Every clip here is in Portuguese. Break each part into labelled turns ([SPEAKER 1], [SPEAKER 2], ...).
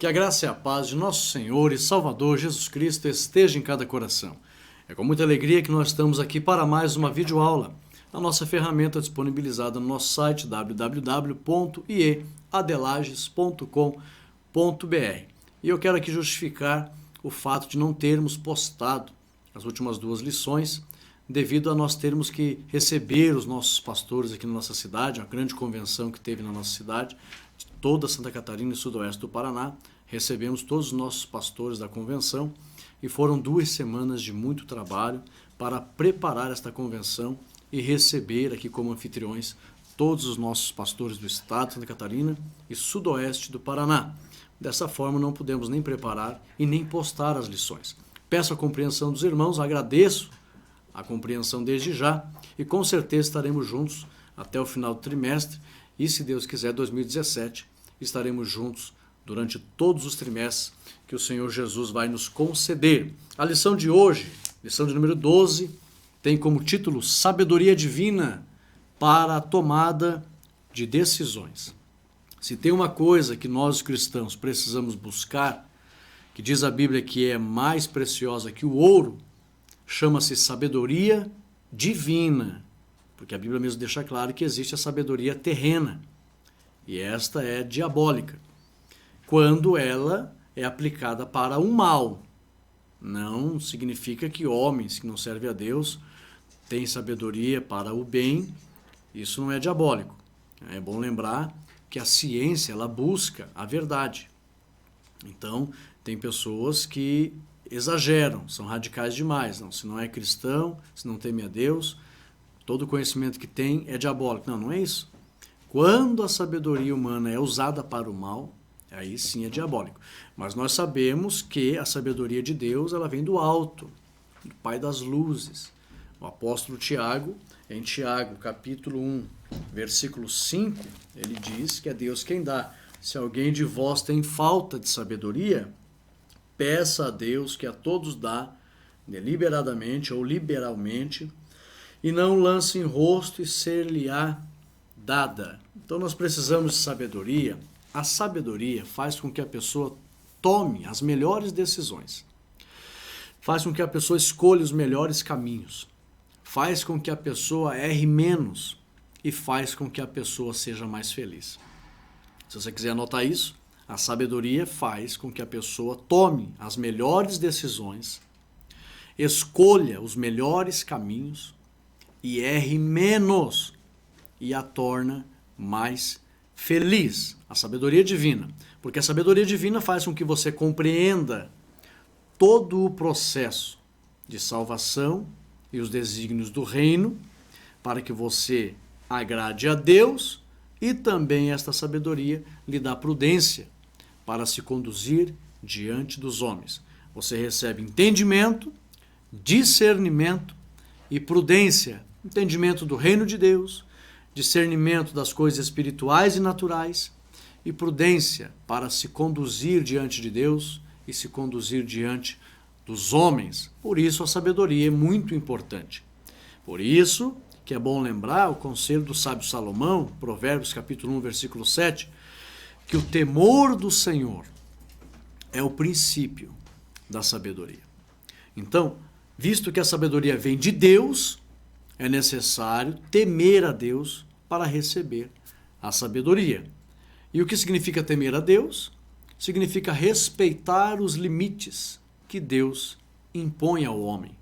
[SPEAKER 1] Que a graça e a paz de nosso Senhor e Salvador Jesus Cristo esteja em cada coração. É com muita alegria que nós estamos aqui para mais uma videoaula, a nossa ferramenta disponibilizada no nosso site www.ieadelages.com.br. E eu quero aqui justificar o fato de não termos postado as últimas duas lições, devido a nós termos que receber os nossos pastores aqui na nossa cidade, uma grande convenção que teve na nossa cidade, de toda Santa Catarina e sudoeste do Paraná. Recebemos todos os nossos pastores da convenção e foram 2 semanas de muito trabalho para preparar esta convenção e receber aqui como anfitriões todos os nossos pastores do estado de Santa Catarina e sudoeste do Paraná. Dessa forma não pudemos nem preparar e nem postar as lições. Peço a compreensão dos irmãos, agradeço a compreensão desde já e com certeza estaremos juntos até o final do trimestre e, se Deus quiser, 2017, estaremos juntos durante todos os trimestres que o Senhor Jesus vai nos conceder. A lição de hoje, lição de número 12, tem como título Sabedoria Divina para a tomada de decisões. Se tem uma coisa que nós cristãos precisamos buscar, que diz a Bíblia que é mais preciosa que o ouro, chama-se sabedoria divina, porque a Bíblia mesmo deixa claro que existe a sabedoria terrena, e esta é diabólica, quando ela é aplicada para o mal. Não significa que homens que não servem a Deus têm sabedoria para o bem, isso não é diabólico. É bom lembrar que a ciência ela busca a verdade. Então, tem pessoas que exageram, são radicais demais. Não, se não é cristão, se não teme a Deus, todo conhecimento que tem é diabólico. Não, não é isso. Quando a sabedoria humana é usada para o mal, aí sim é diabólico. Mas nós sabemos que a sabedoria de Deus ela vem do alto, do Pai das luzes. O apóstolo Tiago, em Tiago, capítulo 1, versículo 5, ele diz que é Deus quem dá. Se alguém de vós tem falta de sabedoria, peça a Deus que a todos dá, deliberadamente ou liberalmente, e não lance em rosto e ser-lhe-á dada. Então nós precisamos de sabedoria. A sabedoria faz com que a pessoa tome as melhores decisões, faz com que a pessoa escolha os melhores caminhos, faz com que a pessoa erre menos e faz com que a pessoa seja mais feliz. Se você quiser anotar isso, a sabedoria faz com que a pessoa tome as melhores decisões, escolha os melhores caminhos e erre menos e a torna mais feliz. A sabedoria divina. Porque a sabedoria divina faz com que você compreenda todo o processo de salvação e os desígnios do reino para que você agrade a Deus e também esta sabedoria lhe dá prudência para se conduzir diante dos homens. Você recebe entendimento, discernimento e prudência. Entendimento do reino de Deus, discernimento das coisas espirituais e naturais e prudência para se conduzir diante de Deus e se conduzir diante dos homens. Por isso a sabedoria é muito importante. Por isso que é bom lembrar o conselho do sábio Salomão, Provérbios capítulo 1, versículo 7, que o temor do Senhor é o princípio da sabedoria. Então, visto que a sabedoria vem de Deus, é necessário temer a Deus para receber a sabedoria. E o que significa temer a Deus? Significa respeitar os limites que Deus impõe ao homem.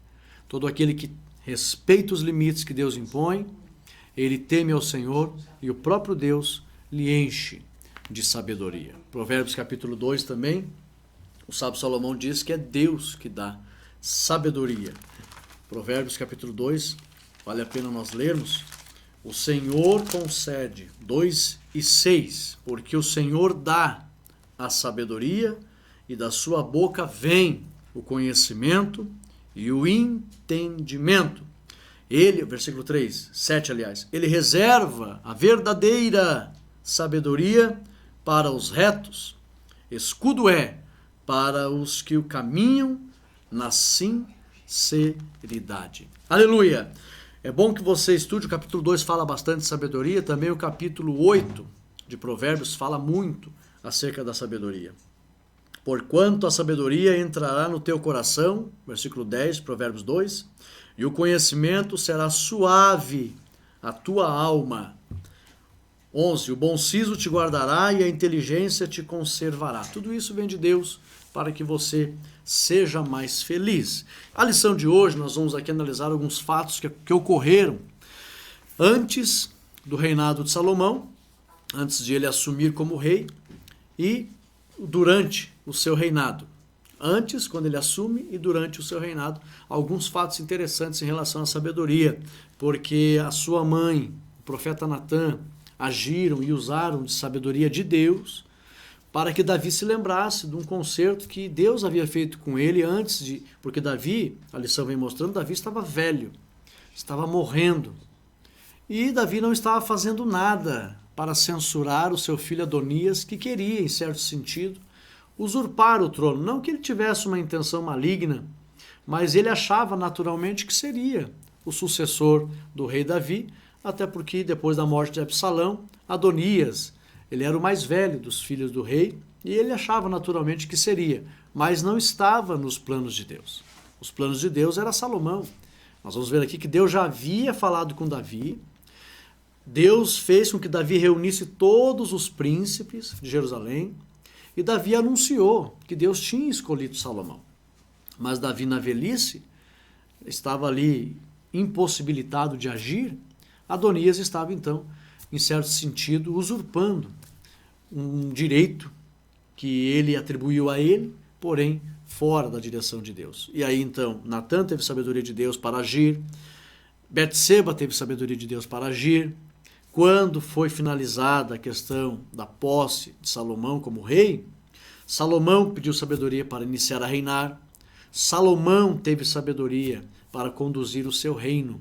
[SPEAKER 1] Todo aquele que respeita os limites que Deus impõe, ele teme ao Senhor e o próprio Deus lhe enche de sabedoria. Provérbios capítulo 2 também, o sábio Salomão diz que é Deus que dá sabedoria. Provérbios capítulo 2, vale a pena nós lermos. O Senhor concede, 2:6, porque o Senhor dá a sabedoria e da sua boca vem o conhecimento e o entendimento. Ele, versículo 7, aliás, ele reserva a verdadeira sabedoria para os retos, escudo é para os que o caminham na sinceridade. Aleluia! É bom que você estude, o capítulo 2 fala bastante de sabedoria, também o capítulo 8 de Provérbios fala muito acerca da sabedoria. Porquanto a sabedoria entrará no teu coração, versículo 10, Provérbios 2, e o conhecimento será suave a tua alma. 11, o bom siso te guardará e a inteligência te conservará. Tudo isso vem de Deus para que você seja mais feliz. A lição de hoje, nós vamos aqui analisar alguns fatos que ocorreram antes do reinado de Salomão, antes de ele assumir como rei, e durante o seu reinado. Antes, quando ele assume, e durante o seu reinado, alguns fatos interessantes em relação à sabedoria, porque a sua mãe, o profeta Natã, agiram e usaram de sabedoria de Deus para que Davi se lembrasse de um concerto que Deus havia feito com ele antes de... Porque Davi, a lição vem mostrando, Davi estava velho, estava morrendo. E Davi não estava fazendo nada para censurar o seu filho Adonias, que queria, em certo sentido, usurpar o trono. Não que ele tivesse uma intenção maligna, mas ele achava naturalmente que seria o sucessor do rei Davi, até porque depois da morte de Absalão, Adonias, ele era o mais velho dos filhos do rei, e ele achava naturalmente que seria, mas não estava nos planos de Deus. Os planos de Deus era Salomão. Nós vamos ver aqui que Deus já havia falado com Davi, Deus fez com que Davi reunisse todos os príncipes de Jerusalém, e Davi anunciou que Deus tinha escolhido Salomão. Mas Davi, na velhice, estava ali impossibilitado de agir. Adonias estava, então, em certo sentido, usurpando um direito que ele atribuiu a ele, porém fora da direção de Deus. E aí, então, Natã teve sabedoria de Deus para agir, Betseba teve sabedoria de Deus para agir. Quando foi finalizada a questão da posse de Salomão como rei, Salomão pediu sabedoria para iniciar a reinar, Salomão teve sabedoria para conduzir o seu reino.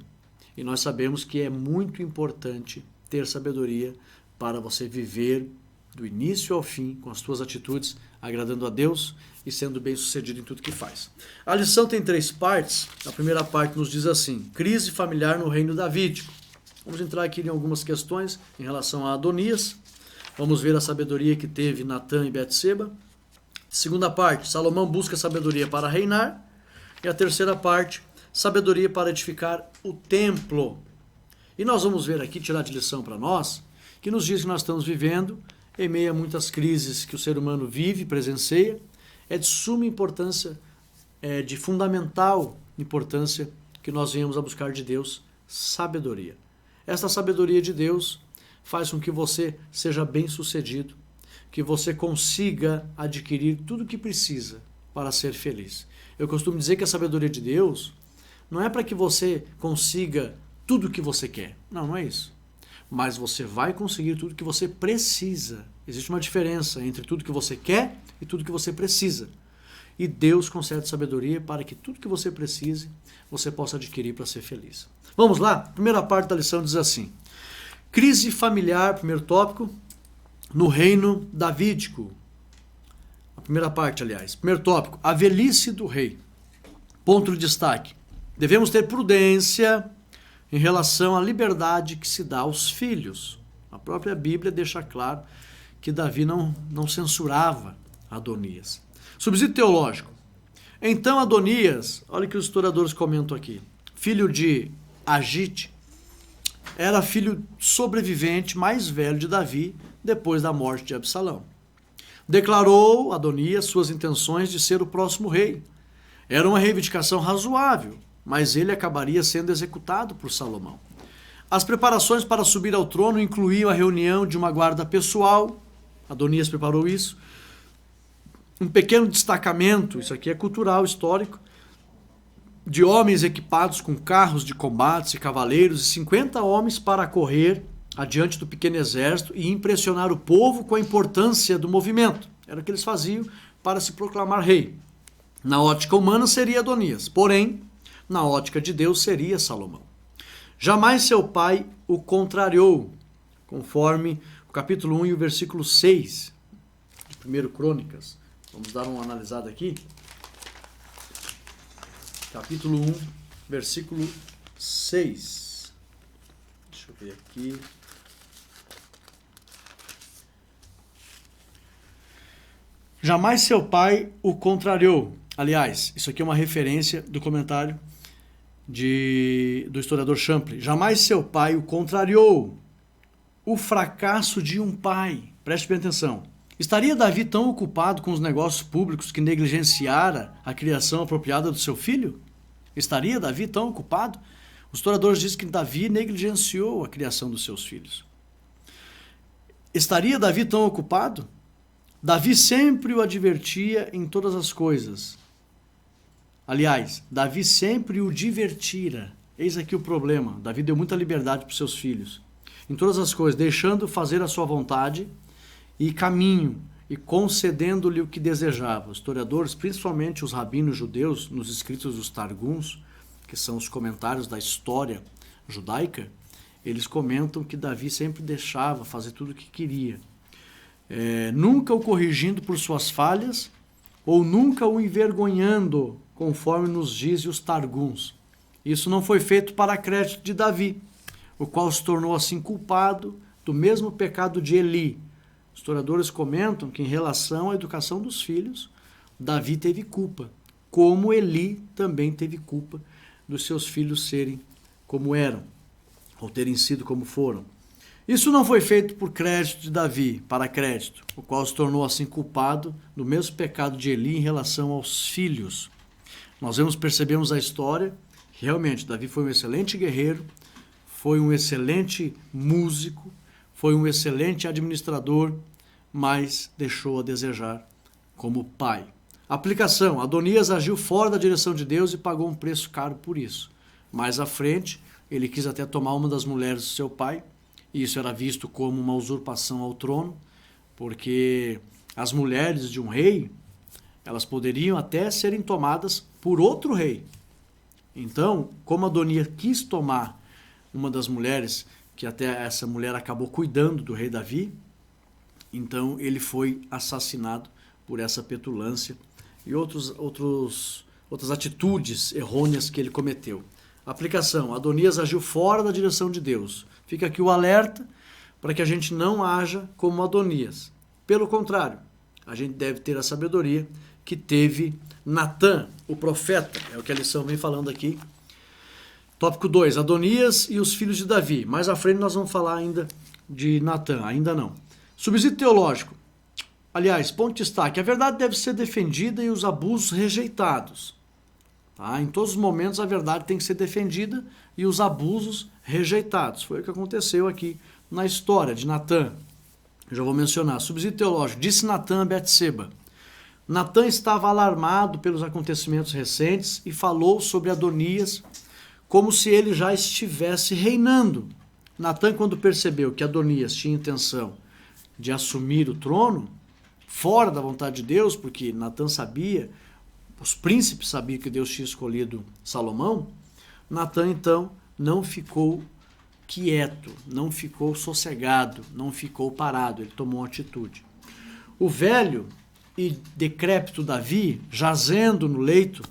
[SPEAKER 1] E nós sabemos que é muito importante ter sabedoria para você viver do início ao fim, com as suas atitudes, agradando a Deus e sendo bem-sucedido em tudo que faz. A lição tem 3 partes. A primeira parte nos diz assim: crise familiar no reino davídico. Vamos entrar aqui em algumas questões em relação a Adonias. Vamos ver a sabedoria que teve Natã e Betseba. Segunda parte, Salomão busca sabedoria para reinar. E a terceira parte, sabedoria para edificar o templo. E nós vamos ver aqui, tirar de lição para nós, que nos dias que nós estamos vivendo, em meio a muitas crises que o ser humano vive, presencia, é de suma importância, é de fundamental importância que nós venhamos a buscar de Deus sabedoria. Esta sabedoria de Deus faz com que você seja bem-sucedido, que você consiga adquirir tudo o que precisa para ser feliz. Eu costumo dizer que a sabedoria de Deus não é para que você consiga tudo o que você quer. Não, não é isso. Mas você vai conseguir tudo o que você precisa. Existe uma diferença entre tudo que você quer e tudo que você precisa. E Deus concede sabedoria para que tudo que você precise, você possa adquirir para ser feliz. Vamos lá? A primeira parte da lição diz assim: crise familiar, primeiro tópico, no reino davídico. A primeira parte, aliás. Primeiro tópico, a velhice do rei. Ponto de destaque: devemos ter prudência em relação à liberdade que se dá aos filhos. A própria Bíblia deixa claro que Davi não censurava Adonias. Subsídio teológico. Então Adonias, olha o que os historiadores comentam aqui, filho de Agite, era filho sobrevivente mais velho de Davi depois da morte de Absalão. Declarou Adonias suas intenções de ser o próximo rei. Era uma reivindicação razoável, mas ele acabaria sendo executado por Salomão. As preparações para subir ao trono incluíam a reunião de uma guarda pessoal, Adonias preparou isso, um pequeno destacamento, isso aqui é cultural, histórico, de homens equipados com carros de combates e cavaleiros, e 50 homens para correr adiante do pequeno exército e impressionar o povo com a importância do movimento. Era o que eles faziam para se proclamar rei. Na ótica humana seria Adonias, porém, na ótica de Deus seria Salomão. Jamais seu pai o contrariou, conforme o capítulo 1 e o versículo 6 de 1 Crônicas. Vamos dar uma analisada aqui. Capítulo 1, versículo 6. Deixa eu ver aqui. Jamais seu pai o contrariou. Aliás, isso aqui é uma referência do comentário do historiador Champlin. Jamais seu pai o contrariou. O fracasso de um pai. Preste bem atenção. Estaria Davi tão ocupado com os negócios públicos que negligenciara a criação apropriada do seu filho? Estaria Davi tão ocupado? Os historiadores dizem que Davi negligenciou a criação dos seus filhos. Estaria Davi tão ocupado? Davi sempre o advertia em todas as coisas. Aliás, Davi sempre o divertira. Eis aqui o problema. Davi deu muita liberdade para os seus filhos. Em todas as coisas, deixando fazer a sua vontade e caminho, e concedendo-lhe o que desejava. Os historiadores, principalmente os rabinos judeus, nos escritos dos Targums, que são os comentários da história judaica, eles comentam que Davi sempre deixava fazer tudo o que queria. Nunca o corrigindo por suas falhas, ou nunca o envergonhando, conforme nos dizem os Targums. Isso não foi feito para crédito de Davi, o qual se tornou assim culpado do mesmo pecado de Eli. Os historiadores comentam que em relação à educação dos filhos, Davi teve culpa, como Eli também teve culpa dos seus filhos serem como eram, ou terem sido como foram. Isso não foi feito por crédito de Davi, para crédito, o qual se tornou assim culpado do mesmo pecado de Eli em relação aos filhos. Nós percebemos a história, que realmente Davi foi um excelente guerreiro, foi um excelente músico, foi um excelente administrador, mas deixou a desejar como pai. Aplicação: Adonias agiu fora da direção de Deus e pagou um preço caro por isso. Mais à frente, ele quis até tomar uma das mulheres do seu pai, e isso era visto como uma usurpação ao trono, porque as mulheres de um rei, elas poderiam até serem tomadas por outro rei. Então, como Adonias quis tomar uma das mulheres, que até essa mulher acabou cuidando do rei Davi, então ele foi assassinado por essa petulância e outras atitudes errôneas que ele cometeu. Aplicação: Adonias agiu fora da direção de Deus. Fica aqui o alerta para que a gente não haja como Adonias. Pelo contrário, a gente deve ter a sabedoria que teve Natã, o profeta. É o que a lição vem falando aqui. Tópico 2, Adonias e os filhos de Davi. Mais à frente nós vamos falar ainda de Natã, ainda não. Subsídio teológico. Aliás, ponto de destaque: a verdade deve ser defendida e os abusos rejeitados. Tá? Em todos os momentos a verdade tem que ser defendida e os abusos rejeitados. Foi o que aconteceu aqui na história de Natã. Eu já vou mencionar. Subsídio teológico. Disse Natã a Betseba. Natã estava alarmado pelos acontecimentos recentes e falou sobre Adonias como se ele já estivesse reinando. Natã, quando percebeu que Adonias tinha intenção de assumir o trono, fora da vontade de Deus, porque Natã sabia, os príncipes sabiam que Deus tinha escolhido Salomão, Natã então não ficou quieto, não ficou sossegado, não ficou parado, ele tomou uma atitude. O velho e decrépito Davi, jazendo no leito,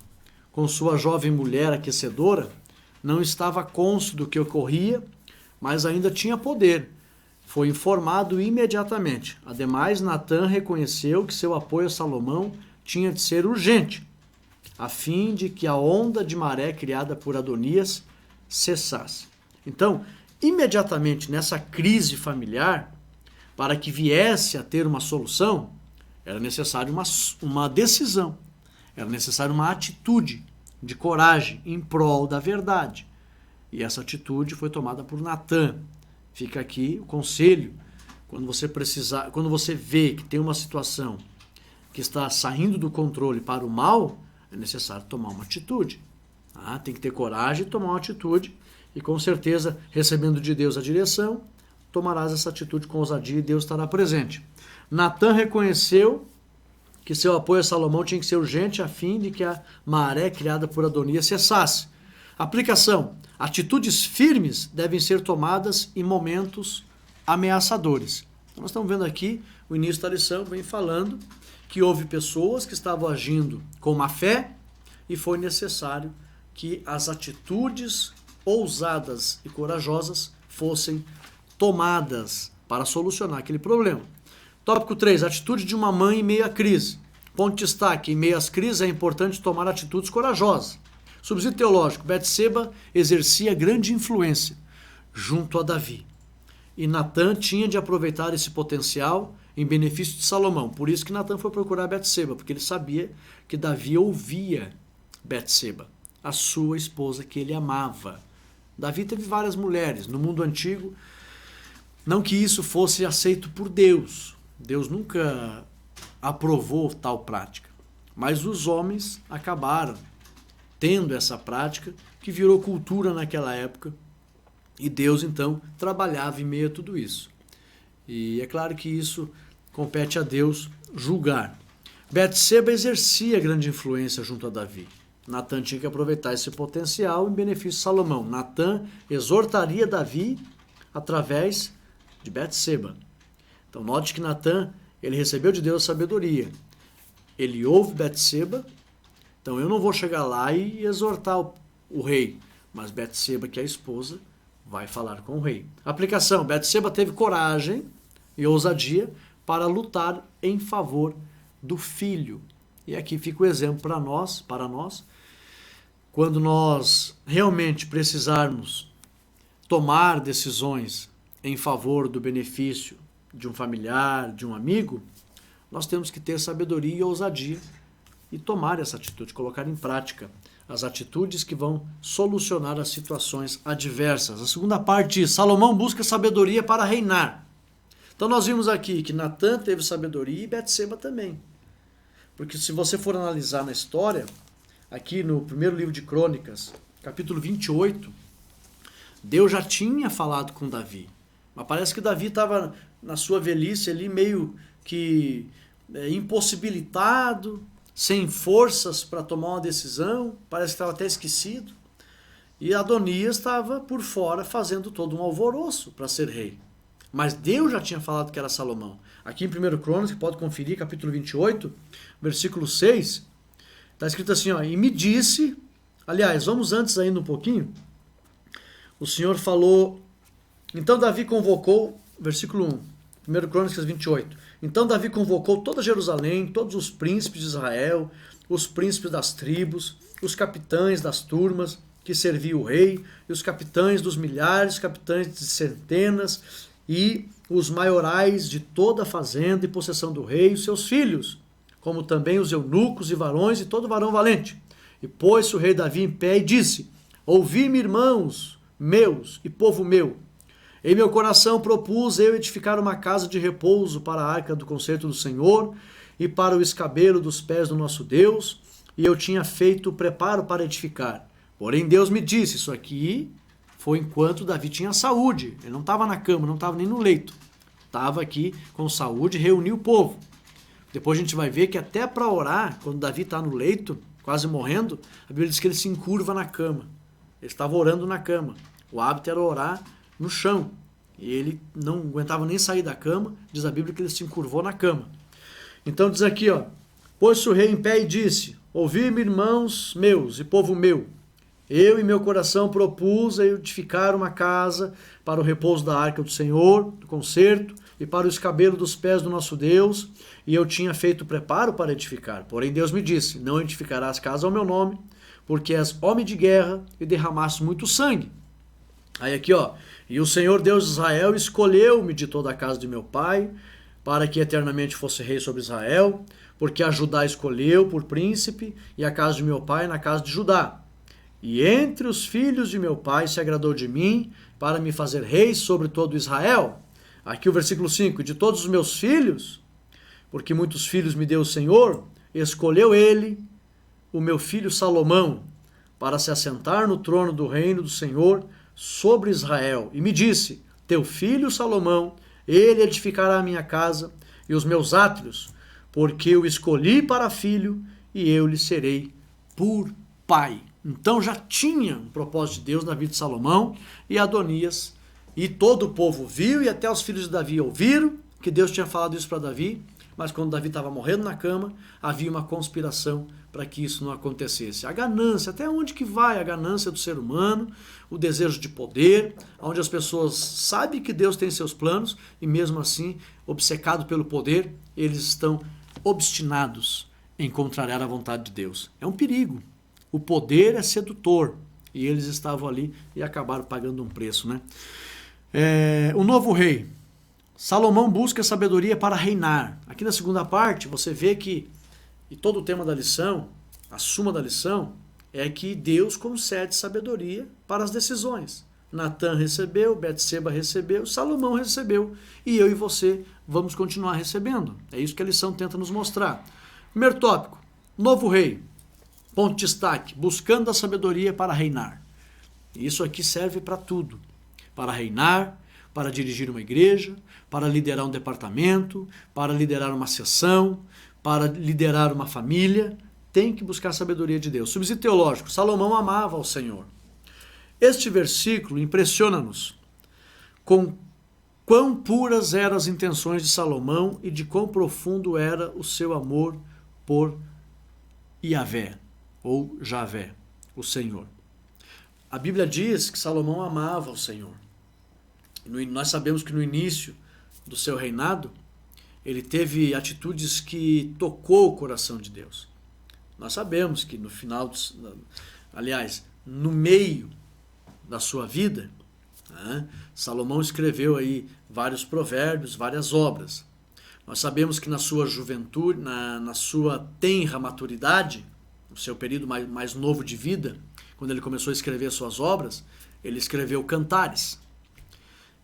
[SPEAKER 1] com sua jovem mulher aquecedora, não estava cônscio do que ocorria, mas ainda tinha poder. Foi informado imediatamente. Ademais, Natã reconheceu que seu apoio a Salomão tinha de ser urgente, a fim de que a onda de maré criada por Adonias cessasse. Então, imediatamente nessa crise familiar, para que viesse a ter uma solução, era necessário uma decisão, era necessário uma atitude de coragem em prol da verdade. E essa atitude foi tomada por Natã. Fica aqui o conselho: quando você vê que tem uma situação que está saindo do controle para o mal, é necessário tomar uma atitude. Tem que ter coragem de tomar uma atitude e, com certeza, recebendo de Deus a direção, tomarás essa atitude com ousadia e Deus estará presente. Natã reconheceu que seu apoio a Salomão tinha que ser urgente a fim de que a maré criada por Adonias cessasse. Aplicação: atitudes firmes devem ser tomadas em momentos ameaçadores. Então, nós estamos vendo aqui, o início da lição vem falando que houve pessoas que estavam agindo com má fé e foi necessário que as atitudes ousadas e corajosas fossem tomadas para solucionar aquele problema. Tópico 3, atitude de uma mãe em meio à crise. Ponto de destaque, em meio às crises é importante tomar atitudes corajosas. Subsídio teológico, Betseba exercia grande influência junto a Davi. E Natã tinha de aproveitar esse potencial em benefício de Salomão. Por isso que Natã foi procurar Betseba, porque ele sabia que Davi ouvia Betseba, a sua esposa que ele amava. Davi teve várias mulheres no mundo antigo, não que isso fosse aceito por Deus. Deus nunca aprovou tal prática, mas os homens acabaram tendo essa prática que virou cultura naquela época e Deus então trabalhava em meio a tudo isso. E é claro que isso compete a Deus julgar. Betseba exercia grande influência junto a Davi. Natã tinha que aproveitar esse potencial em benefício de Salomão. Natã exortaria Davi através de Betseba. Então note que Natã, ele recebeu de Deus a sabedoria. Ele ouve Betseba, então eu não vou chegar lá e exortar o rei, mas Betseba, que é a esposa, vai falar com o rei. Aplicação, Betseba teve coragem e ousadia para lutar em favor do filho. E aqui fica o exemplo para nós, quando nós realmente precisarmos tomar decisões em favor do benefício de um familiar, de um amigo, nós temos que ter sabedoria e ousadia e tomar essa atitude, colocar em prática as atitudes que vão solucionar as situações adversas. A segunda parte, Salomão busca sabedoria para reinar. Então nós vimos aqui que Natã teve sabedoria e Betseba também. Porque se você for analisar na história, aqui no primeiro livro de Crônicas, capítulo 28, Deus já tinha falado com Davi. Mas parece que Davi estava na sua velhice ali meio que impossibilitado, sem forças para tomar uma decisão, parece que estava até esquecido. E Adonias estava por fora fazendo todo um alvoroço para ser rei. Mas Deus já tinha falado que era Salomão. Aqui em 1 Crônicas, você pode conferir, capítulo 28, versículo 6, está escrito assim, ó, e me disse, aliás, vamos antes ainda um pouquinho, o Senhor falou, então Davi convocou, versículo 1, 1 Crônicas 28, então Davi convocou toda Jerusalém, todos os príncipes de Israel, os príncipes das tribos, os capitães das turmas que serviam o rei, e os capitães dos milhares, os capitães de centenas, e os maiorais de toda a fazenda e possessão do rei e os seus filhos, como também os eunucos e varões e todo varão valente. E pôs-se o rei Davi em pé e disse, ouvi-me, irmãos meus e povo meu, em meu coração propus eu edificar uma casa de repouso para a arca do concerto do Senhor e para o escabelo dos pés do nosso Deus, e eu tinha feito o preparo para edificar. Porém Deus me disse, isso aqui foi enquanto Davi tinha saúde, ele não estava na cama, não estava nem no leito, estava aqui com saúde e reuniu o povo. Depois a gente vai ver que até para orar, quando Davi está no leito, quase morrendo, a Bíblia diz que ele se encurva na cama, ele estava orando na cama, o hábito era orar no chão, e ele não aguentava nem sair da cama, diz a Bíblia que ele se encurvou na cama. Então diz aqui, ó, pôs-se o rei em pé e disse, ouvi-me, irmãos meus e povo meu, eu em meu coração propus edificar uma casa para o repouso da arca do Senhor, do concerto, e para o escabelo dos pés do nosso Deus, e eu tinha feito preparo para edificar. Porém Deus me disse, não edificarás casa ao meu nome, porque és homem de guerra e derramaste muito sangue. Aí aqui, ó, e o Senhor Deus de Israel escolheu-me de toda a casa de meu pai, para que eternamente fosse rei sobre Israel, porque a Judá escolheu por príncipe, e a casa de meu pai na casa de Judá. E entre os filhos de meu pai se agradou de mim, para me fazer rei sobre todo Israel. Aqui o versículo 5, de todos os meus filhos, porque muitos filhos me deu o Senhor, escolheu ele, o meu filho Salomão, para se assentar no trono do reino do Senhor sobre Israel. E me disse, teu filho Salomão, ele edificará a minha casa e os meus átrios, porque eu escolhi para filho e eu lhe serei por pai. Então já tinha um propósito de Deus na vida de Salomão, e Adonias e todo o povo viu, e até os filhos de Davi ouviram que Deus tinha falado isso para Davi, mas quando Davi estava morrendo na cama, havia uma conspiração para que isso não acontecesse. A ganância, até onde que vai a ganância do ser humano, o desejo de poder, onde as pessoas sabem que Deus tem seus planos e mesmo assim, obcecado pelo poder, eles estão obstinados em contrariar a vontade de Deus. É um perigo. O poder é sedutor e eles estavam ali e acabaram pagando um preço, né? O novo rei. Salomão busca sabedoria para reinar. Aqui na segunda parte você vê que, e todo o tema da lição, a suma da lição, é que Deus concede sabedoria para as decisões. Natã recebeu, Betseba recebeu, Salomão recebeu. E eu e você vamos continuar recebendo. É isso que a lição tenta nos mostrar. Primeiro tópico, novo rei. Ponto de destaque, buscando a sabedoria para reinar. Isso aqui serve para tudo. Para reinar, para dirigir uma igreja, para liderar um departamento, para liderar uma seção, para liderar uma família. Tem que buscar a sabedoria de Deus. Subsídio teológico, Salomão amava ao Senhor. Este versículo impressiona-nos com quão puras eram as intenções de Salomão e de quão profundo era o seu amor por Yahvé, ou Javé, o Senhor. A Bíblia diz que Salomão amava o Senhor. Nós sabemos que no início do seu reinado, ele teve atitudes que tocou o coração de Deus. Nós sabemos que no final, no meio da sua vida, Salomão escreveu aí vários provérbios, várias obras. Nós sabemos que na sua juventude, na sua tenra maturidade, no seu período mais novo de vida, quando ele começou a escrever suas obras, ele escreveu cantares.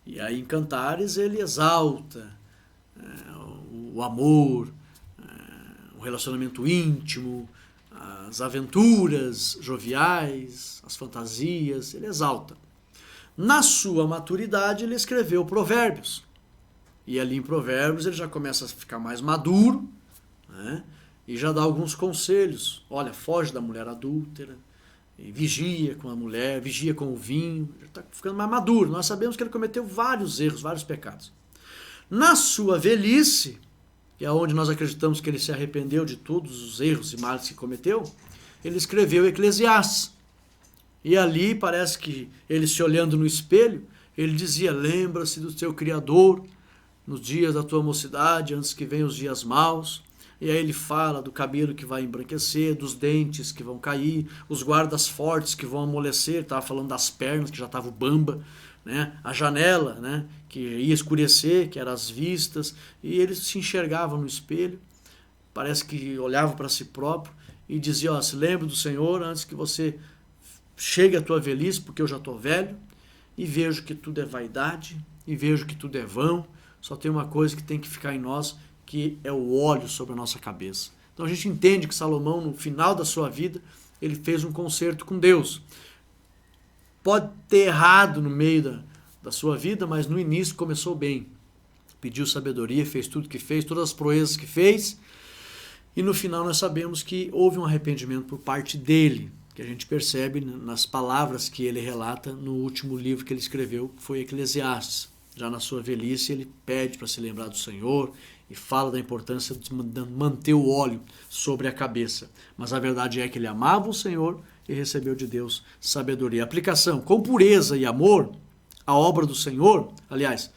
[SPEAKER 1] E aí em cantares ele exalta o amor, o relacionamento íntimo, as aventuras joviais, as fantasias, ele exalta. Na sua maturidade ele escreveu provérbios. E ali em provérbios ele já começa a ficar mais maduro, né? E já dá alguns conselhos. Olha, foge da mulher adúltera, e vigia com a mulher, vigia com o vinho, já está ficando mais maduro. Nós sabemos que ele cometeu vários erros, vários pecados. Na sua velhice, que é onde nós acreditamos que ele se arrependeu de todos os erros e males que cometeu, ele escreveu Eclesiastes. E ali parece que ele se olhando no espelho, ele dizia, lembra-se do teu Criador nos dias da tua mocidade, antes que venham os dias maus. E aí ele fala do cabelo que vai embranquecer, dos dentes que vão cair, os guardas fortes que vão amolecer, estava falando das pernas que já estavam bamba, né? A janela, né? Que ia escurecer, que eram as vistas, e ele se enxergava no espelho, parece que olhava para si próprio e dizia, se lembre do Senhor antes que você chegue à tua velhice, porque eu já estou velho, e vejo que tudo é vaidade, e vejo que tudo é vão, só tem uma coisa que tem que ficar em nós, que é o óleo sobre a nossa cabeça. Então a gente entende que Salomão, no final da sua vida, ele fez um concerto com Deus. Pode ter errado no meio da sua vida, mas no início começou bem. Pediu sabedoria, fez tudo que fez, todas as proezas que fez, e no final nós sabemos que houve um arrependimento por parte dele, que a gente percebe nas palavras que ele relata no último livro que ele escreveu, que foi Eclesiastes. Já na sua velhice ele pede para se lembrar do Senhor e fala da importância de manter o óleo sobre a cabeça. Mas a verdade é que ele amava o Senhor e recebeu de Deus sabedoria. Aplicação, com pureza e amor, a obra do Senhor, aliás,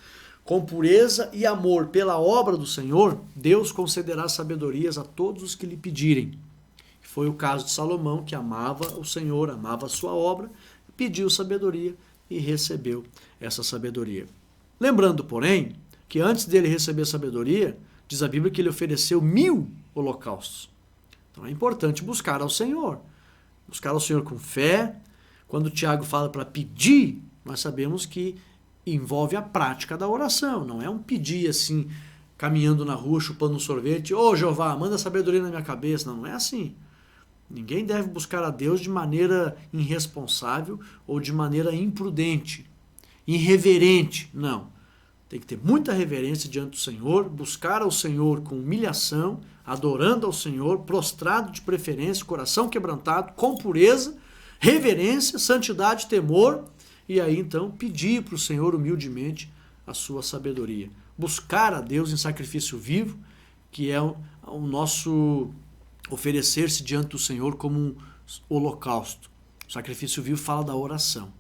[SPEAKER 1] com pureza e amor pela obra do Senhor, Deus concederá sabedorias a todos os que lhe pedirem. Foi o caso de Salomão, que amava o Senhor, amava a sua obra, pediu sabedoria e recebeu essa sabedoria. Lembrando, porém, que antes dele receber sabedoria, diz a Bíblia que ele ofereceu 1000 holocaustos. Então é importante buscar ao Senhor. Buscar ao Senhor com fé. Quando Tiago fala para pedir, nós sabemos que envolve a prática da oração. Não é um pedir assim, caminhando na rua, chupando um sorvete. Ô Jeová, manda sabedoria na minha cabeça. Não é assim. Ninguém deve buscar a Deus de maneira irresponsável ou de maneira imprudente, irreverente. Não. Tem que ter muita reverência diante do Senhor, buscar ao Senhor com humilhação, adorando ao Senhor, prostrado de preferência, coração quebrantado, com pureza, reverência, santidade, temor, e aí então pedir para o Senhor humildemente a sua sabedoria. Buscar a Deus em sacrifício vivo, que é o nosso oferecer-se diante do Senhor como um holocausto. O sacrifício vivo fala da oração,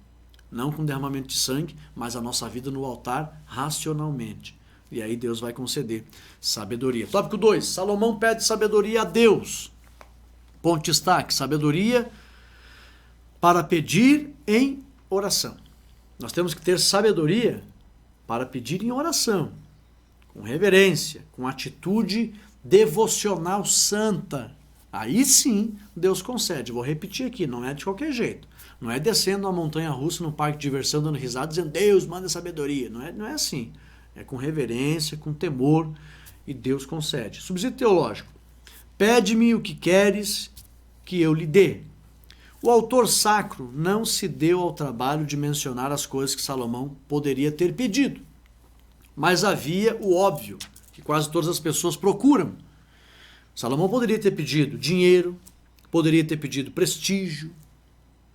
[SPEAKER 1] não com derramamento de sangue, mas a nossa vida no altar racionalmente. E aí Deus vai conceder sabedoria. Tópico 2. Salomão pede sabedoria a Deus. Ponto de destaque: sabedoria para pedir em oração. Nós temos que ter sabedoria para pedir em oração, com reverência, com atitude devocional santa. Aí sim Deus concede. Vou repetir aqui, não é de qualquer jeito. Não é descendo uma montanha russa num parque de diversão, dando risada, dizendo Deus manda sabedoria. Não é assim. É com reverência, com temor, e Deus concede. Subsídio teológico: pede-me o que queres que eu lhe dê. O autor sacro não se deu ao trabalho de mencionar as coisas que Salomão poderia ter pedido. Mas havia o óbvio, que quase todas as pessoas procuram. Salomão poderia ter pedido dinheiro, poderia ter pedido prestígio,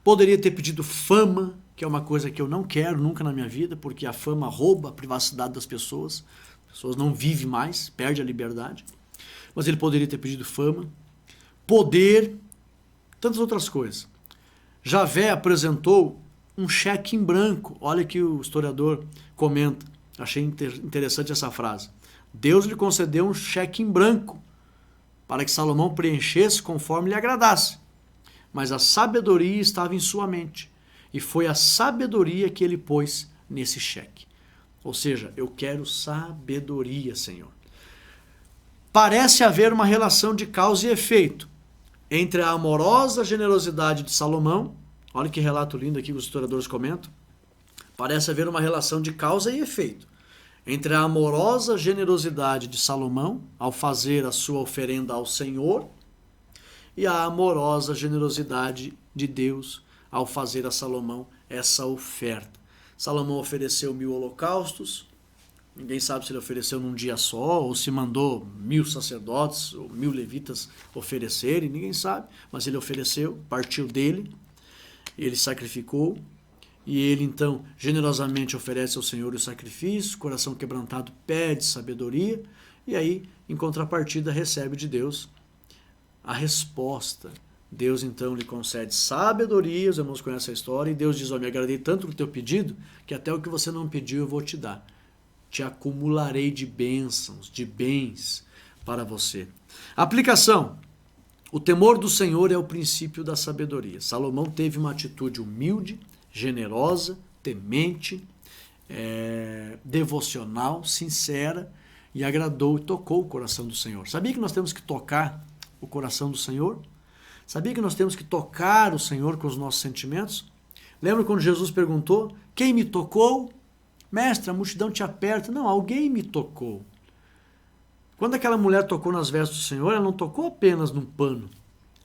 [SPEAKER 1] poderia ter pedido fama, que é uma coisa que eu não quero nunca na minha vida, porque a fama rouba a privacidade das pessoas. As pessoas não vivem mais, perde a liberdade. Mas ele poderia ter pedido fama, poder, tantas outras coisas. Javé apresentou um cheque em branco. Olha que o historiador comenta. Achei interessante essa frase. Deus lhe concedeu um cheque em branco para que Salomão preenchesse conforme lhe agradasse. Mas a sabedoria estava em sua mente. E foi a sabedoria que ele pôs nesse cheque. Ou seja, eu quero sabedoria, Senhor. Parece haver uma relação de causa e efeito entre a amorosa generosidade de Salomão. Olha que relato lindo aqui que os historiadores comentam. Parece haver uma relação de causa e efeito entre a amorosa generosidade de Salomão ao fazer a sua oferenda ao Senhor e a amorosa generosidade de Deus ao fazer a Salomão essa oferta. Salomão ofereceu 1000 holocaustos. Ninguém sabe se ele ofereceu num dia só ou se mandou 1000 sacerdotes ou 1000 levitas oferecerem. Ninguém sabe, mas ele ofereceu, partiu dele, ele sacrificou. E ele então generosamente oferece ao Senhor o sacrifício, coração quebrantado pede sabedoria, e aí, em contrapartida, recebe de Deus a resposta. Deus então lhe concede sabedoria, os irmãos conhecem a história, e Deus diz: me agradei tanto do teu pedido, que até o que você não pediu eu vou te dar. Te acumularei de bênçãos, de bens para você. Aplicação: o temor do Senhor é o princípio da sabedoria. Salomão teve uma atitude humilde, generosa, temente, devocional, sincera, e agradou e tocou o coração do Senhor. Sabia que nós temos que tocar o coração do Senhor? Sabia que nós temos que tocar o Senhor com os nossos sentimentos? Lembra quando Jesus perguntou: quem me tocou? Mestre, a multidão te aperta. Não, alguém me tocou. Quando aquela mulher tocou nas vestes do Senhor, ela não tocou apenas num pano.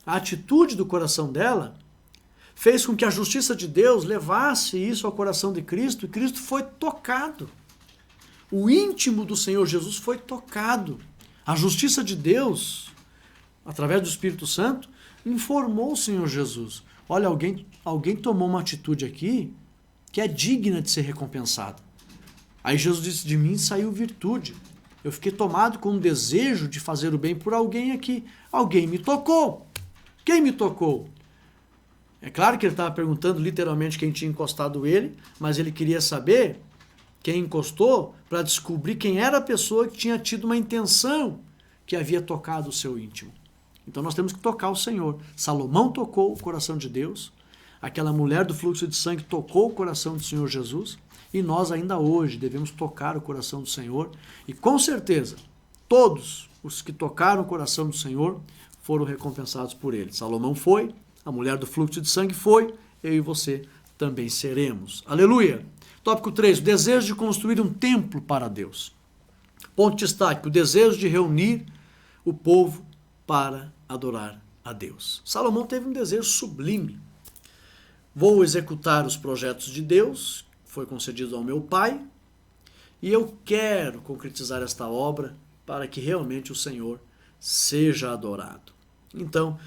[SPEAKER 1] A atitude do coração dela fez com que a justiça de Deus levasse isso ao coração de Cristo, e Cristo foi tocado. O íntimo do Senhor Jesus foi tocado. A justiça de Deus, através do Espírito Santo, informou o Senhor Jesus: olha, alguém tomou uma atitude aqui que é digna de ser recompensada. Aí Jesus disse: de mim saiu virtude. Eu fiquei tomado com um desejo de fazer o bem por alguém aqui. Alguém me tocou. Quem me tocou? É claro que ele estava perguntando literalmente quem tinha encostado ele, mas ele queria saber quem encostou para descobrir quem era a pessoa que tinha tido uma intenção que havia tocado o seu íntimo. Então nós temos que tocar o Senhor. Salomão tocou o coração de Deus, aquela mulher do fluxo de sangue tocou o coração do Senhor Jesus, e nós ainda hoje devemos tocar o coração do Senhor, e com certeza todos os que tocaram o coração do Senhor foram recompensados por ele. Salomão foi, a mulher do fluxo de sangue foi, eu e você também seremos. Aleluia! Tópico 3, o desejo de construir um templo para Deus. Ponto de destaque: o desejo de reunir o povo para adorar a Deus. Salomão teve um desejo sublime. Vou executar os projetos de Deus, foi concedido ao meu pai, e eu quero concretizar esta obra para que realmente o Senhor seja adorado. Então,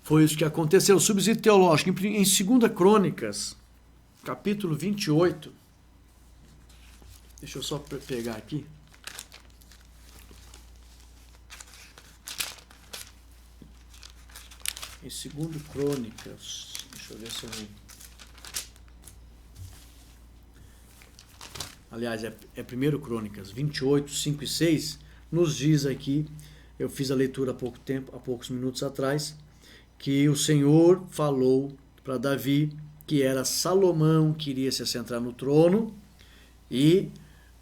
[SPEAKER 1] foi isso que aconteceu. Subsídio teológico, em 2 Crônicas, capítulo 28, deixa eu só pegar aqui. em 2 Crônicas, deixa eu ver se eu... Aliás, é 1 Crônicas 28, 5 e 6, nos diz aqui, eu fiz a leitura há pouco tempo, há poucos minutos atrás, que o Senhor falou para Davi que era Salomão que iria se assentar no trono e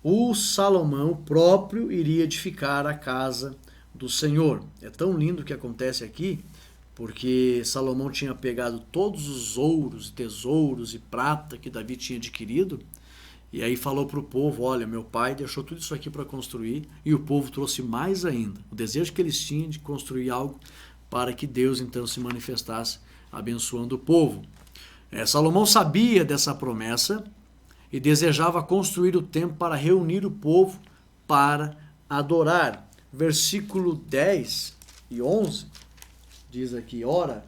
[SPEAKER 1] o Salomão próprio iria edificar a casa do Senhor. É tão lindo o que acontece aqui, porque Salomão tinha pegado todos os ouros, tesouros e prata que Davi tinha adquirido, e aí falou para o povo, olha, meu pai deixou tudo isso aqui para construir, e o povo trouxe mais ainda. O desejo que eles tinham de construir algo para que Deus então se manifestasse abençoando o povo. Salomão sabia dessa promessa e desejava construir o templo para reunir o povo para adorar. Versículo 10 e 11 diz aqui, ora,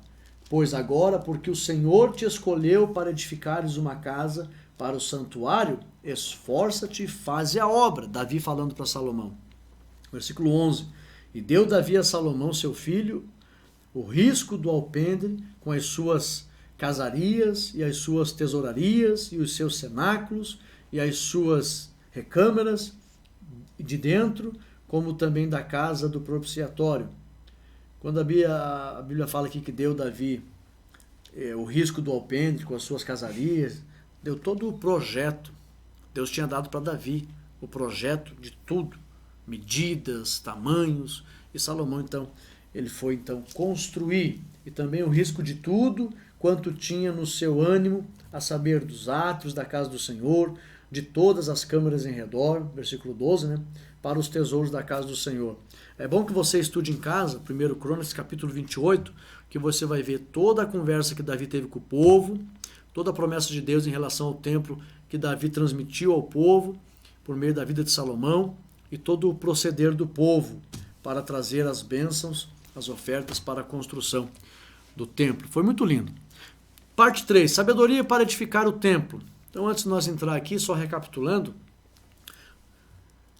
[SPEAKER 1] pois agora, porque o Senhor te escolheu para edificares uma casa para o santuário, esforça-te e faze a obra. Davi falando para Salomão. Versículo 11, e deu Davi a Salomão, seu filho, o risco do alpendre com as suas casarias e as suas tesourarias e os seus cenáculos e as suas recâmaras de dentro, como também da casa do propiciatório. Quando a Bíblia fala aqui que deu Davi o risco do alpendre com as suas casarias, deu todo o projeto. Deus tinha dado para Davi o projeto de tudo, medidas, tamanhos, e Salomão então, ele foi então construir, e também o risco de tudo quanto tinha no seu ânimo, a saber dos átrios da casa do Senhor, de todas as câmaras em redor, versículo 12, né? Para os tesouros da casa do Senhor. É bom que você estude em casa, 1 Crônicas, capítulo 28, que você vai ver toda a conversa que Davi teve com o povo, toda a promessa de Deus em relação ao templo que Davi transmitiu ao povo, por meio da vida de Salomão, e todo o proceder do povo para trazer as bênçãos, as ofertas para a construção do templo. Foi muito lindo. Parte 3, sabedoria para edificar o templo. Então, antes de nós entrar aqui, só recapitulando,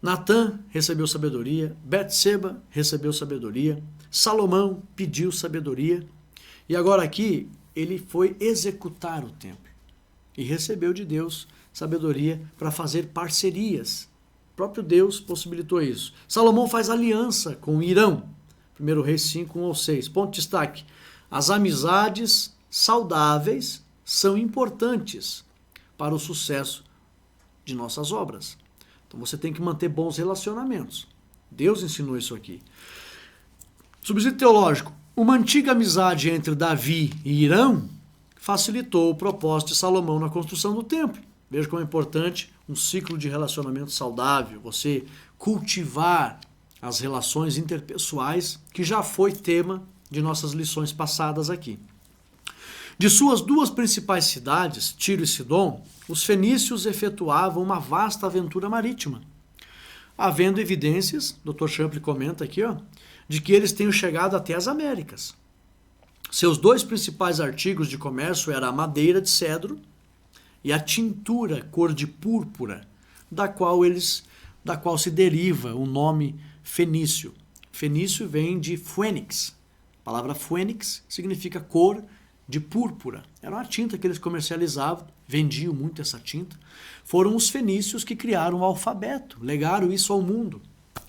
[SPEAKER 1] Natã recebeu sabedoria, Betseba recebeu sabedoria, Salomão pediu sabedoria, e agora aqui ele foi executar o templo e recebeu de Deus sabedoria para fazer parcerias. O próprio Deus possibilitou isso. Salomão faz aliança com Irão, 1 Reis 5, 1 ao 6. Ponto de destaque, as amizades saudáveis são importantes para o sucesso de nossas obras. Então você tem que manter bons relacionamentos. Deus ensinou isso aqui. Subsídio teológico. Uma antiga amizade entre Davi e Irão facilitou o propósito de Salomão na construção do templo. Veja como é importante um ciclo de relacionamento saudável, você cultivar as relações interpessoais, que já foi tema de nossas lições passadas aqui. De suas duas principais cidades, Tiro e Sidom, os fenícios efetuavam uma vasta aventura marítima, havendo evidências, Dr. Champlin comenta aqui, de que eles tenham chegado até as Américas. Seus dois principais artigos de comércio eram a madeira de cedro e a tintura cor de púrpura, da qual se deriva o nome fenício. Fenício vem de fênix. A palavra fênix significa cor de púrpura. Era uma tinta que eles comercializavam, vendiam muito essa tinta. Foram os fenícios que criaram o alfabeto, legaram isso ao mundo.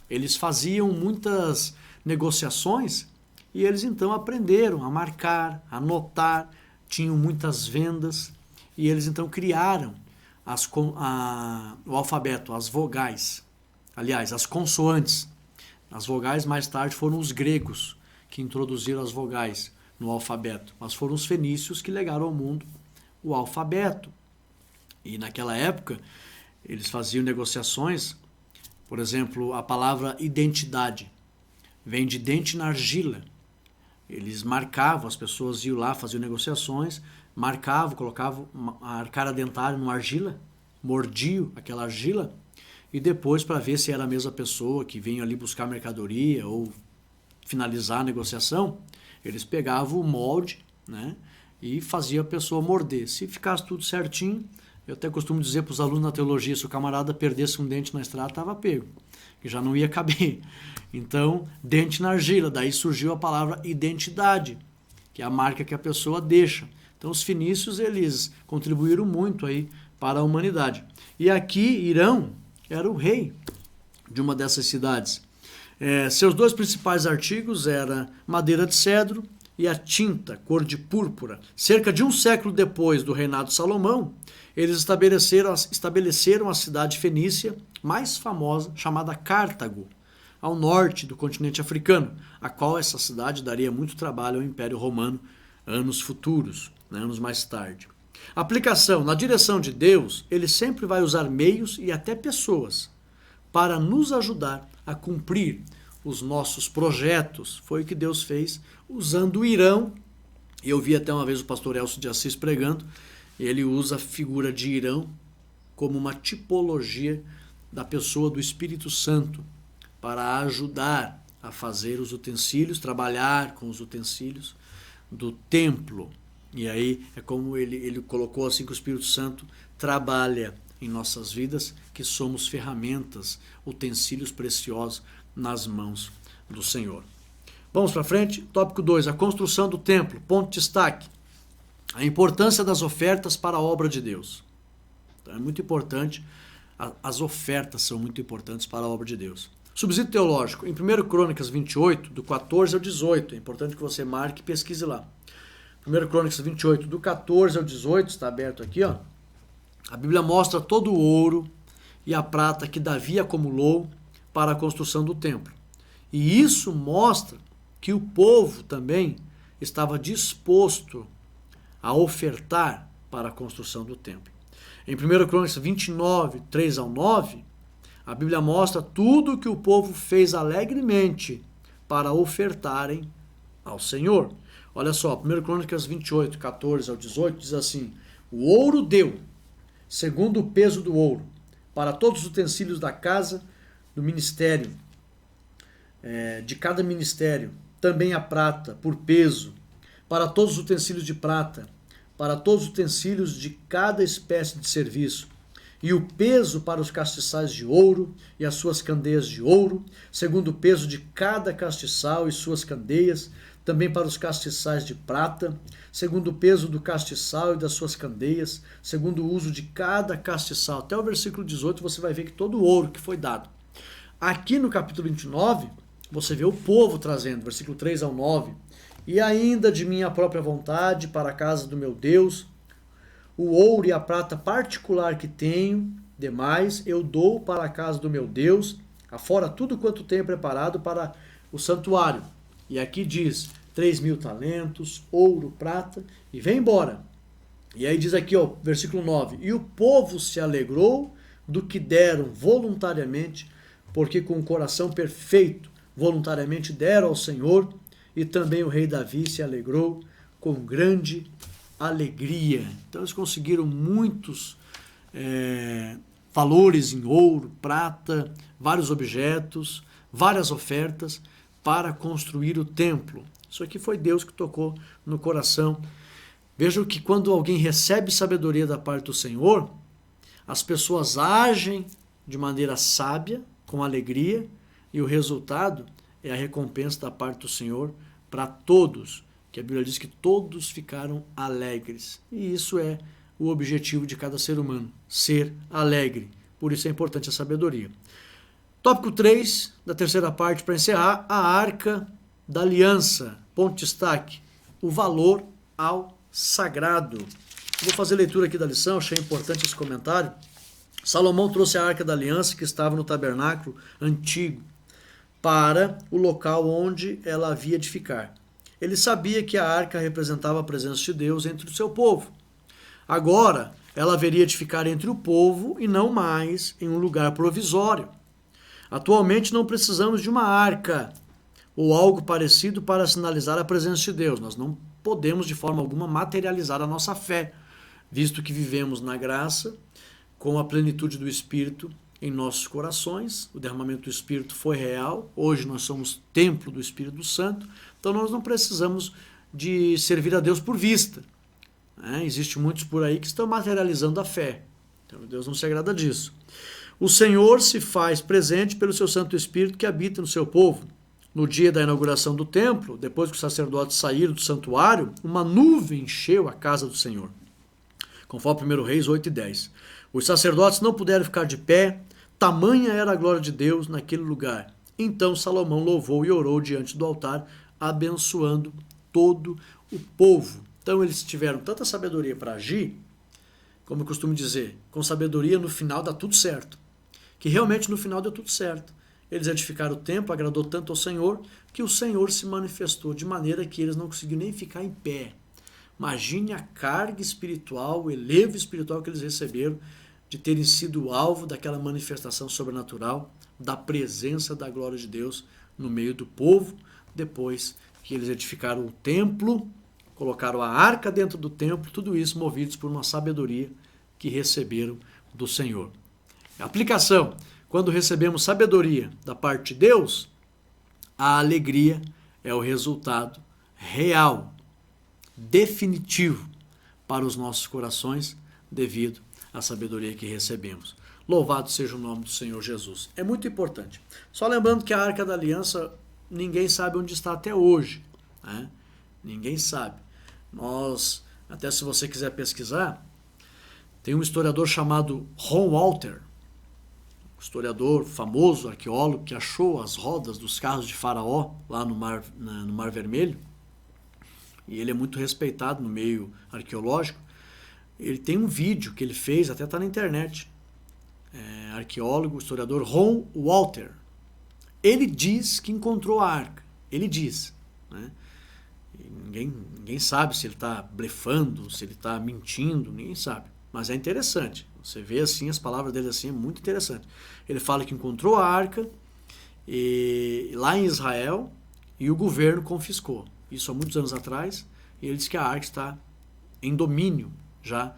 [SPEAKER 1] Eles faziam muitas negociações e eles então aprenderam a marcar, a anotar, tinham muitas vendas e eles então criaram o alfabeto, as vogais, aliás, as consoantes. As vogais mais tarde foram os gregos que introduziram as vogais no alfabeto, mas foram os fenícios que legaram ao mundo o alfabeto. E naquela época eles faziam negociações, por exemplo, a palavra identidade vem de dente na argila. Eles marcavam, as pessoas iam lá, faziam negociações, marcavam, colocavam a arcara dentária numa argila, mordiam aquela argila, e depois, para ver se era a mesma pessoa que vinha ali buscar mercadoria ou finalizar a negociação, eles pegavam o molde, né, e faziam a pessoa morder. Se ficasse tudo certinho, eu até costumo dizer para os alunos na teologia, se o camarada perdesse um dente na estrada, estava pego, que já não ia caber. Então, dente na argila, daí surgiu a palavra identidade. que é a marca que a pessoa deixa. Então os fenícios, eles contribuíram muito aí para a humanidade. E aqui Irão era o rei de uma dessas cidades. Seus dois principais artigos eram madeira de cedro e a tinta, cor de púrpura. Cerca de um século depois do reinado de Salomão, eles estabeleceram a cidade fenícia mais famosa, chamada Cartago, ao norte do continente africano, a qual essa cidade daria muito trabalho ao Império Romano anos futuros, anos mais tarde. Aplicação: na direção de Deus, ele sempre vai usar meios e até pessoas para nos ajudar a cumprir os nossos projetos. Foi o que Deus fez usando o Irão. Eu vi até uma vez o pastor Elcio de Assis pregando, ele usa a figura de Irão como uma tipologia da pessoa do Espírito Santo para ajudar a fazer os utensílios, trabalhar com os utensílios do templo. E aí é como ele colocou assim que o Espírito Santo trabalha em nossas vidas, que somos ferramentas, utensílios preciosos nas mãos do Senhor. Vamos para frente. Tópico 2, a construção do templo. Ponto de destaque: a importância das ofertas para a obra de Deus. Então, é muito importante, as ofertas são muito importantes para a obra de Deus. Subsídio teológico, em 1 Crônicas 28, do 14 ao 18, é importante que você marque e pesquise lá. 1 Crônicas 28, do 14 ao 18, está aberto aqui, ó. A Bíblia mostra todo o ouro e a prata que Davi acumulou para a construção do templo. E isso mostra que o povo também estava disposto a ofertar para a construção do templo. Em 1 Crônicas 29, 3 ao 9, a Bíblia mostra tudo que o povo fez alegremente para ofertarem ao Senhor. Olha só, 1 Crônicas 28, 14 ao 18, diz assim: o ouro deu, segundo o peso do ouro, para todos os utensílios da casa do ministério, de cada ministério, também a prata, por peso, para todos os utensílios de prata, para todos os utensílios de cada espécie de serviço, e o peso para os castiçais de ouro e as suas candeias de ouro, segundo o peso de cada castiçal e suas candeias, também para os castiçais de prata, segundo o peso do castiçal e das suas candeias, segundo o uso de cada castiçal. Até o versículo 18 você vai ver que todo o ouro que foi dado. Aqui no capítulo 29, você vê o povo trazendo, versículo 3 ao 9, e ainda de minha própria vontade para a casa do meu Deus, o ouro e a prata particular que tenho, demais, eu dou para a casa do meu Deus, afora tudo quanto tenho preparado para o santuário. E aqui diz 3.000 talentos, ouro, prata, e vem embora. E aí diz aqui, ó, versículo 9, e o povo se alegrou do que deram voluntariamente, porque com o coração perfeito voluntariamente deram ao Senhor, e também o rei Davi se alegrou com grande alegria. Então eles conseguiram muitos valores em ouro, prata, vários objetos, várias ofertas para construir o templo. Isso aqui foi Deus que tocou no coração. Vejam que quando alguém recebe sabedoria da parte do Senhor, as pessoas agem de maneira sábia, com alegria, e o resultado é a recompensa da parte do Senhor para todos, que a Bíblia diz que todos ficaram alegres. E isso é o objetivo de cada ser humano, ser alegre. Por isso é importante a sabedoria. Tópico 3, da terceira parte, para encerrar, a Arca da Aliança. Ponto de destaque, o valor ao sagrado. Vou fazer leitura aqui da lição, achei importante esse comentário. Salomão trouxe a Arca da Aliança, que estava no tabernáculo antigo, para o local onde ela havia de ficar. Ele sabia que a arca representava a presença de Deus entre o seu povo. Agora, ela haveria de ficar entre o povo e não mais em um lugar provisório. Atualmente não precisamos de uma arca ou algo parecido para sinalizar a presença de Deus. Nós não podemos de forma alguma materializar a nossa fé, visto que vivemos na graça, com a plenitude do Espírito em nossos corações. O derramamento do Espírito foi real. Hoje nós somos templo do Espírito Santo. Então nós não precisamos de servir a Deus por vista. Existem muitos por aí que estão materializando a fé. Então Deus não se agrada disso. O Senhor se faz presente pelo seu Santo Espírito que habita no seu povo. no dia da inauguração do templo, depois que os sacerdotes saíram do santuário, uma nuvem encheu a casa do Senhor. Conforme 1 Reis 8:10. Os sacerdotes não puderam ficar de pé, tamanha era a glória de Deus naquele lugar. Então Salomão louvou e orou diante do altar, abençoando todo o povo. Então eles tiveram tanta sabedoria para agir, como eu costumo dizer, com sabedoria no final dá tudo certo. Que realmente no final deu tudo certo. Eles edificaram o templo, agradou tanto ao Senhor, que o Senhor se manifestou de maneira que eles não conseguiram nem ficar em pé. Imagine a carga espiritual, o elevo espiritual que eles receberam de terem sido alvo daquela manifestação sobrenatural, da presença da glória de Deus no meio do povo, depois que eles edificaram o templo, colocaram a arca dentro do templo, tudo isso movidos por uma sabedoria que receberam do Senhor. Aplicação: quando recebemos sabedoria da parte de Deus, a alegria é o resultado real, definitivo para os nossos corações, devido à sabedoria que recebemos. Louvado seja o nome do Senhor Jesus. É muito importante. Só lembrando que a Arca da Aliança, ninguém sabe onde está até hoje, né? Ninguém sabe. Nós, até se você quiser pesquisar, tem um historiador chamado Ron Walter, historiador famoso, arqueólogo, que achou as rodas dos carros de Faraó lá no Mar Vermelho, e ele é muito respeitado no meio arqueológico. Ele tem um vídeo que ele fez, até está na internet, arqueólogo, historiador Ron Walter. Ele diz que encontrou a arca, ele diz, né? Ninguém sabe se ele está blefando, se ele está mentindo, ninguém sabe, mas é interessante. Você vê assim, as palavras dele assim, é muito interessante. Ele fala que encontrou a arca lá em Israel e o governo confiscou. Isso há muitos anos atrás, e ele diz que a arca está em domínio já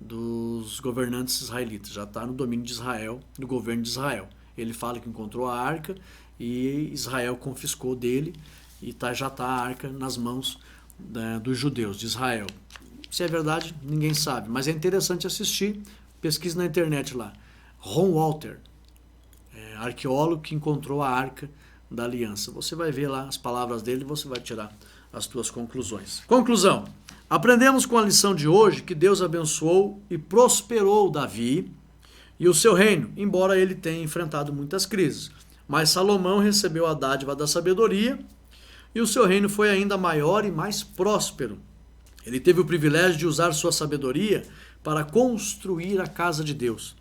[SPEAKER 1] dos governantes israelitas, já está no domínio de Israel, do governo de Israel. Ele fala que encontrou a arca e Israel confiscou dele e já está a arca nas mãos dos judeus de Israel. Se é verdade, ninguém sabe, mas é interessante assistir. Pesquise na internet lá. Ron Walter, arqueólogo que encontrou a Arca da Aliança. Você vai ver lá as palavras dele e você vai tirar as suas conclusões. Conclusão. Aprendemos com a lição de hoje que Deus abençoou e prosperou Davi e o seu reino, embora ele tenha enfrentado muitas crises. Mas Salomão recebeu a dádiva da sabedoria e o seu reino foi ainda maior e mais próspero. Ele teve o privilégio de usar sua sabedoria para construir a casa de Deus,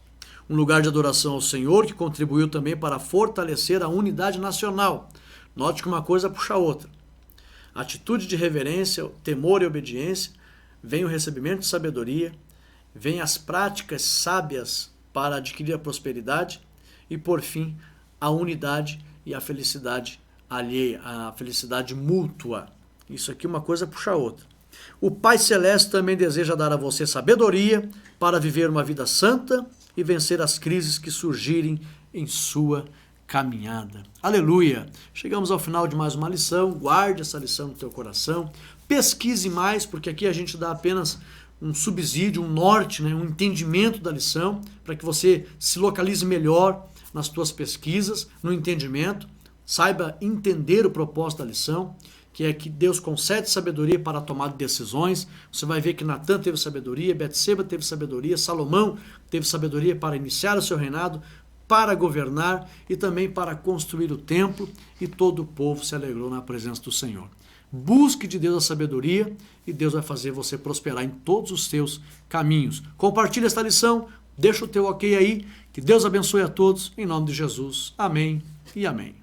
[SPEAKER 1] um lugar de adoração ao Senhor que contribuiu também para fortalecer a unidade nacional. Note que uma coisa puxa a outra. Atitude de reverência, temor e obediência, vem o recebimento de sabedoria, vem as práticas sábias para adquirir a prosperidade e, por fim, a unidade e a felicidade alheia, a felicidade mútua. Isso aqui uma coisa puxa a outra. O Pai Celeste também deseja dar a você sabedoria para viver uma vida santa e vencer as crises que surgirem em sua caminhada. Aleluia! Chegamos ao final de mais uma lição. Guarde essa lição no teu coração. Pesquise mais, porque aqui a gente dá apenas um subsídio, um norte, né, um entendimento da lição, para que você se localize melhor nas tuas pesquisas, no entendimento, saiba entender o propósito da lição, que é que Deus concede sabedoria para a tomada de decisões. Você vai ver que Natã teve sabedoria, Betseba teve sabedoria, Salomão teve sabedoria para iniciar o seu reinado, para governar e também para construir o templo, e todo o povo se alegrou na presença do Senhor. Busque de Deus a sabedoria e Deus vai fazer você prosperar em todos os seus caminhos. Compartilhe esta lição, deixa o teu ok aí, que Deus abençoe a todos, em nome de Jesus. Amém e amém.